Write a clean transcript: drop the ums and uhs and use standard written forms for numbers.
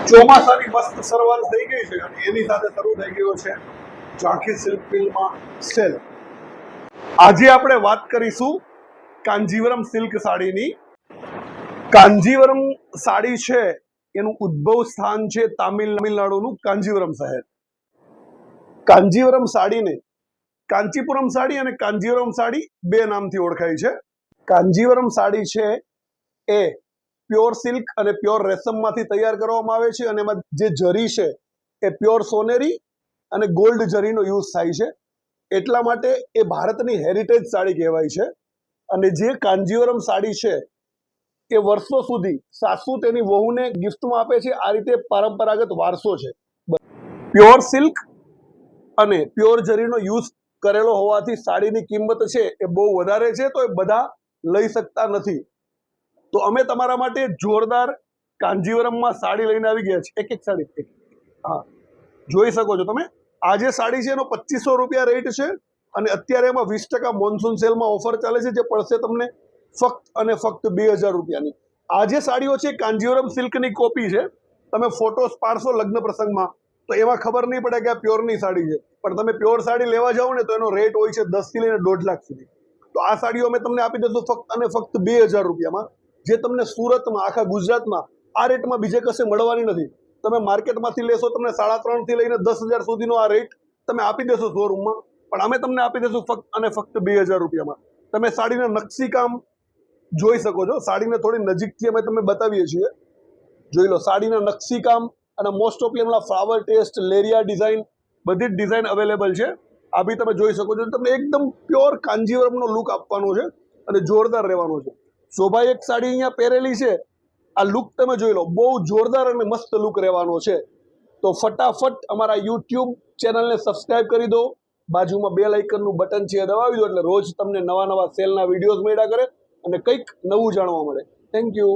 ચોમાસાની મસ્ત શરૂઆત થઈ ગઈ છે અને એની સાથે શરૂ થઈ ગયો છે ઝાંખી સિલ્ક મિલમાં સેલ. આજે આપણે વાત કરીશું કાંજીવરમ સિલ્ક સાડીની. કાંજીવરમ સાડી છે એનું ઉદ્ભવ સ્થાન છે તમિલનાડુનું કાંજીવરમ શહેર. કાંજીવરમ સાડીને કાંચીપુરમ સાડી અને કાંજીવરમ સાડી બે નામથી ઓળખાય છે. કાંજીવરમ સાડી છે એ પ્યોર સિલ્ક અને પ્યોર રેશમમાંથી તૈયાર કરવામાં આવે છે અને એમાં જે જરી છે એ પ્યોર સોનેરી અને ગોલ્ડ જરીનો યુઝ થાય છે. એટલા માટે એ ભારતની હેરિટેજ સાડી કહેવાય છે. અને જે કાંજીવરમ સાડી છે એ વર્ષો સુધી સાસુ તેની વહુને ગિફ્ટમાં આપે છે. આ રીતે પરંપરાગત વારસો છે. પ્યોર સિલ્ક અને પ્યોર જરીનો યુઝ કરેલો હોવાથી સાડીની કિંમત છે એ બહુ વધારે છે, તો એ બધા લઈ શકતા નથી. તો અમે તમારા માટે જોરદાર કાંજીવરમમાં સાડી લઈને આવી ગયા છે. એક સાડી, હા, જોઈ શકો છો તમે. આ જે સાડી છે એનો 2500 રૂપિયા રેટ છે અને અત્યારે એમાં 20% મોન્સૂન સેલમાં ઓફર ચાલે છે, જે પડશે તમને ફક્ત અને ફક્ત 2000 રૂપિયાની. આ જે સાડીઓ છે કાંજીવરમ સિલ્કની કોપી છે. તમે ફોટોસ પાડશો લગ્ન પ્રસંગમાં તો એમાં ખબર નહીં પડે કે આ પ્યોરની સાડી છે, પણ તમે પ્યોર સાડી લેવા જાઓ ને તો એનો રેટ હોય છે 10 થી લઈને 1.5 લાખ સુધી. તો આ સાડીઓ અમે તમને આપી દઈશું ફક્ત અને ફક્ત 2000 રૂપિયામાં, જે તમને સુરતમાં, આખા ગુજરાતમાં આ રેટમાં બીજે કશે મળવાની નથી. તમે માર્કેટમાંથી લેશો તમને 3.5 થી લઈને 10,000 સુધીનો આ રેટ તમે આપી દેશો શોરૂમમાં, પણ અમે તમને આપી દઈશું ફક્ત અને ફક્ત 2000 રૂપિયામાં. તમે સાડીના નકશીકામ જોઈ શકો છો. સાડીને થોડી નજીકથી અમે તમને બતાવીએ છીએ. જોઈ લો સાડીના નકશીકામ અને મોસ્ટ ઓફલી હમણાં ફ્લાવર ટેસ્ટ, લેરિયા ડિઝાઇન, બધી જ ડિઝાઇન અવેલેબલ છે. આ બી તમે જોઈ શકો છો. તમને એકદમ પ્યોર કાંજીવરમનો લુક આપવાનો છે અને જોરદાર રહેવાનો છે. શોભાએ એક સાડી અહીંયા પહેરેલી છે. આ લુક તમે જોઈ લો, બહુ જોરદાર અને મસ્ત લુક રહેવાનો છે. તો ફટાફટ અમારા યુટ્યુબ ચેનલને સબસ્ક્રાઇબ કરી દો. બાજુમાં બેલ આઇકનનું બટન છે એ દબાવી દો, એટલે રોજ તમને નવા સેલના વિડીયોઝ મળ્યા કરે અને કંઈક નવું જાણવા મળે. Thank you.